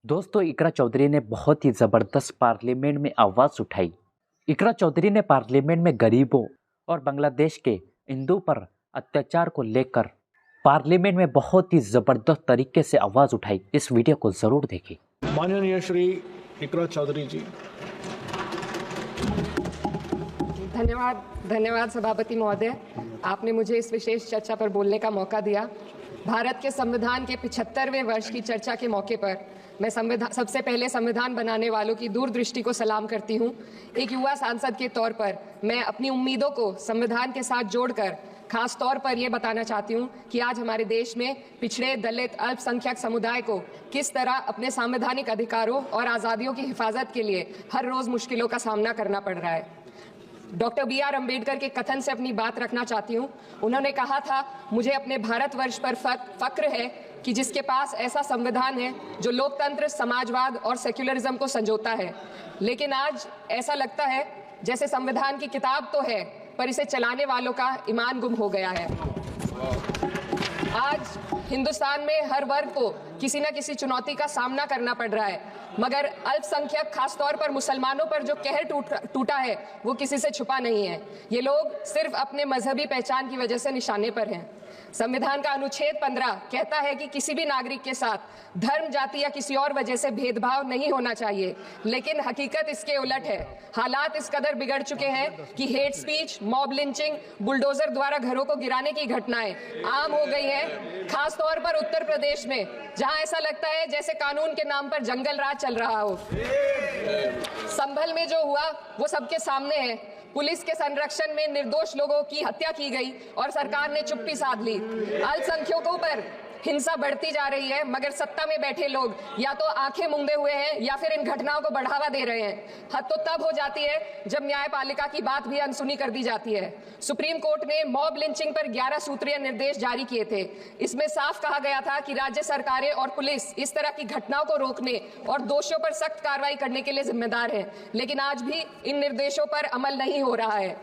दोस्तों, इकरा चौधरी ने बहुत ही ज़बरदस्त पार्लियामेंट में आवाज़ उठाई। इकरा चौधरी ने पार्लियामेंट में गरीबों और बांग्लादेश के हिंदू पर अत्याचार को लेकर पार्लियामेंट में बहुत ही ज़बरदस्त तरीके से आवाज़ उठाई। इस वीडियो को ज़रूर देखें। माननीय श्री इकरा चौधरी जी। धन्यवाद सभापति महोदय, आपने मुझे इस विशेष चर्चा पर बोलने का मौका दिया। भारत के संविधान के 75वें वर्ष की चर्चा के मौके पर मैं सबसे पहले संविधान बनाने वालों की दूरदृष्टि को सलाम करती हूं। एक युवा सांसद के तौर पर मैं अपनी उम्मीदों को संविधान के साथ जोड़कर खास तौर पर यह बताना चाहती हूं कि आज हमारे देश में पिछड़े, दलित, अल्पसंख्यक समुदाय को किस तरह अपने संवैधानिक अधिकारों और आज़ादियों की हिफाजत के लिए हर रोज मुश्किलों का सामना करना पड़ रहा है। Doctor B.R. अम्बेडकर के कथन से अपनी बात रखना चाहती हूँ। उन्होंने कहा था, मुझे अपने भारतवर्ष पर फक्र है कि जिसके पास ऐसा संविधान है जो लोकतंत्र, समाजवाद और सेक्युलरिज्म को संजोता है। लेकिन आज ऐसा लगता है जैसे संविधान की किताब तो है, पर इसे चलाने वालों का ईमान गुम हो गया है। आज हिंदुस्तान में हर वर्ग को किसी न किसी चुनौती का सामना करना पड़ रहा है, मगर अल्पसंख्यक, खासतौर पर मुसलमानों पर जो कहर टूटा है वो किसी से छुपा नहीं है। ये लोग सिर्फ अपने मजहबी पहचान की वजह से निशाने पर हैं। संविधान का अनुच्छेद 15 कहता है कि किसी भी नागरिक के साथ धर्म, जाति या किसी और वजह से भेदभाव नहीं होना चाहिए, लेकिन हकीकत इसके उलट है। हालात इस कदर बिगड़ चुके हैं कि hate speech, mob lynching, bulldozer द्वारा घरों को गिराने की घटनाएं आम हो गई हैं, खास तौर पर उत्तर प्रदेश में, जहां ऐसा लगता है जैसे कानून के नाम पर जंगल राज चल रहा हो। संभल में जो हुआ वो सबके सामने है। पुलिस के संरक्षण में निर्दोष लोगों की हत्या की गई और सरकार ने चुप्पी साध ली। अल्पसंख्यकों पर हिंसा बढ़ती जा रही है, मगर सत्ता में बैठे लोग या तो आंखें मूंदे हुए हैं या फिर इन घटनाओं को बढ़ावा दे रहे हैं। हद तो तब हो जाती है जब न्यायपालिका की बात भी अनसुनी कर दी जाती है। सुप्रीम कोर्ट ने मॉब लिंचिंग पर 11 सूत्रीय निर्देश जारी किए थे। इसमें साफ कहा गया था कि राज्य सरकारें और पुलिस इस तरह की घटनाओं को रोकने और दोषियों पर सख्त कार्रवाई करने के लिए जिम्मेदार है, लेकिन आज भी इन निर्देशों पर अमल नहीं हो रहा है।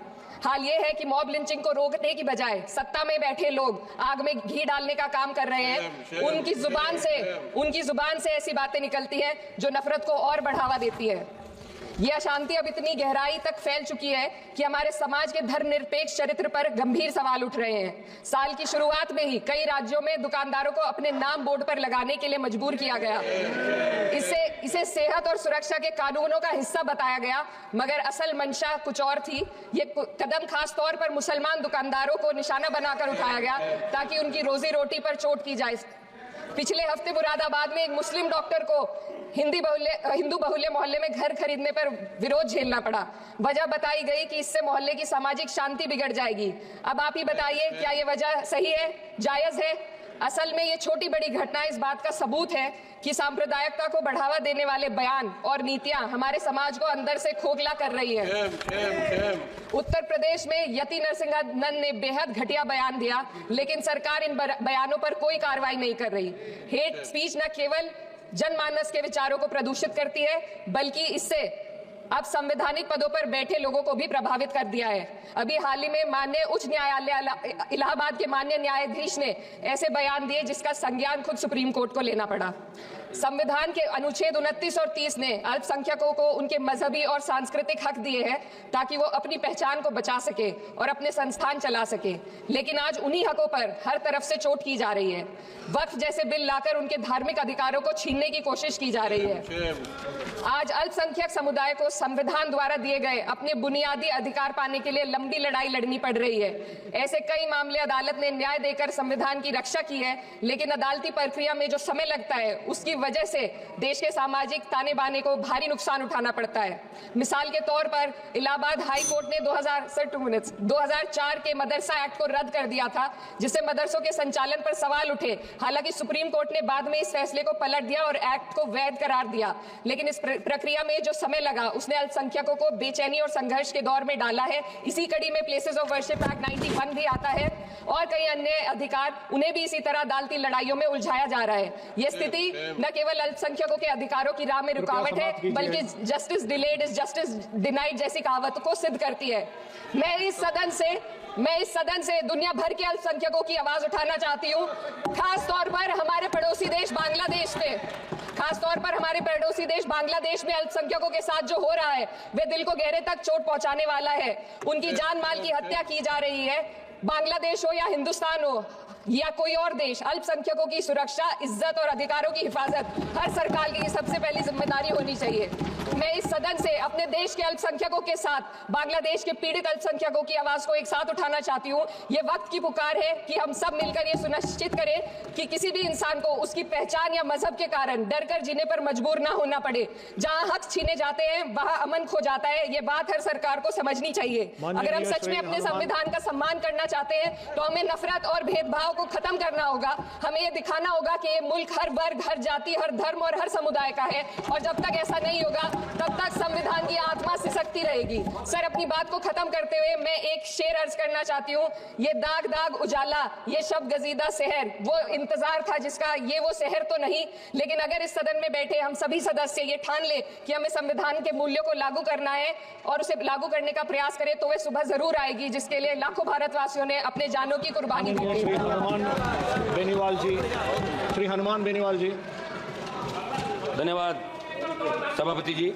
हाल ये है कि मॉब लिंचिंग को रोकने की बजाय सत्ता में बैठे लोग आग में घी डालने का काम कर रहे हैं। उनकी जुबान से ऐसी बातें निकलती हैं जो नफरत को और बढ़ावा देती है। यह अशांति अब इतनी गहराई तक फैल चुकी है कि हमारे समाज के धर्मनिरपेक्ष चरित्र पर गंभीर सवाल उठ रहे हैं। साल की शुरुआत में ही कई राज्यों में दुकानदारों को अपने नाम बोर्ड पर लगाने के लिए मजबूर किया गया। इसे सेहत और सुरक्षा के कानूनों का हिस्सा बताया गया, मगर असल मंशा कुछ और थी। ये कदम खास तौर पर मुसलमान दुकानदारों को निशाना बनाकर उठाया गया ताकि उनकी रोजी रोटी पर चोट की जाए। पिछले हफ्ते मुरादाबाद में एक मुस्लिम डॉक्टर को हिंदू बहुल्य मोहल्ले में घर खरीदने पर विरोध झेलना पड़ा। वजह बताई गई कि इससे मोहल्ले की सामाजिक शांति बिगड़ जाएगी। अब आप ही बताइए, क्या ये वजह सही है, जायज है? असल में ये छोटी बड़ी घटना इस बात का सबूत है कि सांप्रदायिकता को बढ़ावा देने वाले बयान और नीतियां हमारे समाज को अंदर से खोखला कर रही हैं। उत्तर प्रदेश में यति नरसिंहन ने बेहद घटिया बयान दिया, लेकिन सरकार इन बयानों पर कोई कार्रवाई नहीं कर रही। हेट स्पीच न केवल जनमानस के विचारों को प्रदूषित करती है, बल्कि इससे अब संवैधानिक पदों पर बैठे लोगों को भी प्रभावित कर दिया है। अभी हाल ही में माननीय उच्च न्यायालय इलाहाबाद के माननीय न्यायाधीश ने ऐसे बयान दिए जिसका संज्ञान खुद सुप्रीम कोर्ट को लेना पड़ा। संविधान के अनुच्छेद 29 और 30 ने अल्पसंख्यकों को उनके मजहबी और सांस्कृतिक हक दिए हैं ताकि वो अपनी पहचान को बचा सके और अपने संस्थान चला सके, लेकिन आज उन्हीं हकों पर हर तरफ से चोट की जा रही है। वक्फ जैसे बिल लाकर उनके धार्मिक अधिकारों को छीनने की कोशिश की जा रही है। आज अल्पसंख्यक समुदाय को संविधान द्वारा दिए गए अपने बुनियादी अधिकार पाने के लिए लंबी लड़ाई लड़नी पड़ रही है। ऐसे कई मामले अदालत ने न्याय देकर संविधान की रक्षा की है, लेकिन अदालती प्रक्रिया में जो समय लगता है उसकी वजह से देश के सामाजिक ताने बाने को भारी नुकसान उठाना पड़ता है। मिसाल के तौर पर इलाहाबाद हाई कोर्ट ने 2004 के मदरसा एक्ट को रद्द कर दिया था, जिससे मदरसों के संचालन पर सवाल उठे। हालांकि सुप्रीम कोर्ट ने बाद में इस फैसले को पलट दिया और एक्ट को वैध करार दिया, लेकिन इस प्रक्रिया में जो समय लगा उसने अल्पसंख्यकों को बेचैनी और संघर्ष के दौर में डाला है। इसी कड़ी में प्लेसेस ऑफ वर्शिप एक्ट 91 भी आता है और कई अन्य अधिकार, उन्हें भी इसी तरह अदालती लड़ाइयों में उलझाया जा रहा है। ये स्थिति न केवल अल्पसंख्यकों के अधिकारों की राह में रुकावट है, बल्कि justice delayed is justice denied जैसी कहावत को सिद्ध करती है। मैं इस सदन से दुनिया भर के अल्पसंख्यकों की आवाज उठाना चाहती हूँ, खास तौर पर हमारे पड़ोसी देश बांग्लादेश पे, खासतौर पर हमारे पड़ोसी देश बांग्लादेश में अल्पसंख्यकों के साथ जो हो रहा है वे दिल को गहरे तक चोट पहुंचाने वाला है। उनकी जान माल की हत्या की जा रही है। बांग्लादेश हो या हिंदुस्तान हो या कोई और देश, अल्पसंख्यकों की सुरक्षा, इज्जत और अधिकारों की हिफाजत हर सरकार की सबसे पहली जिम्मेदारी होनी चाहिए। मैं इस सदन से अपने देश के अल्पसंख्यकों के साथ बांग्लादेश के पीड़ित अल्पसंख्यकों की आवाज को एक साथ उठाना चाहती हूँ। ये वक्त की पुकार है कि हम सब मिलकर ये सुनिश्चित करें कि किसी भी इंसान को उसकी पहचान या मजहब के कारण डर कर जीने पर मजबूर ना होना पड़े। जहाँ हक छीने जाते हैं वहाँ अमन खो जाता है। ये बात हर सरकार को समझनी चाहिए। अगर हम सच में अपने संविधान का सम्मान करना चाहते हैं तो हमें नफरत और भेदभाव को खत्म करना होगा। हमें ये दिखाना होगा कि ये मुल्क हर वर्ग, हर जाति, हर धर्म और हर समुदाय का है और जब तक ऐसा नहीं होगा तब तक संविधान की आत्मा सिसकती रहेगी। सर, अपनी बात को खत्म करते हुए मैं एक शेर अर्ज करना चाहती हूँ। ये दाग दाग उजाला, ये शब गजीदा शहर, वो इंतजार था जिसका, ये वो शहर तो नहीं। लेकिन अगर इस सदन में बैठे हम सभी सदस्य ये ठान ले कि हमें संविधान के मूल्यों को लागू करना है और उसे लागू करने का प्रयास करें तो वह सुबह जरूर आएगी जिसके लिए लाखों भारतवासियों ने अपने जानों की कुर्बानी दी थी। श्री हनुमान बेनीवाल जी। धन्यवाद सभापति जी।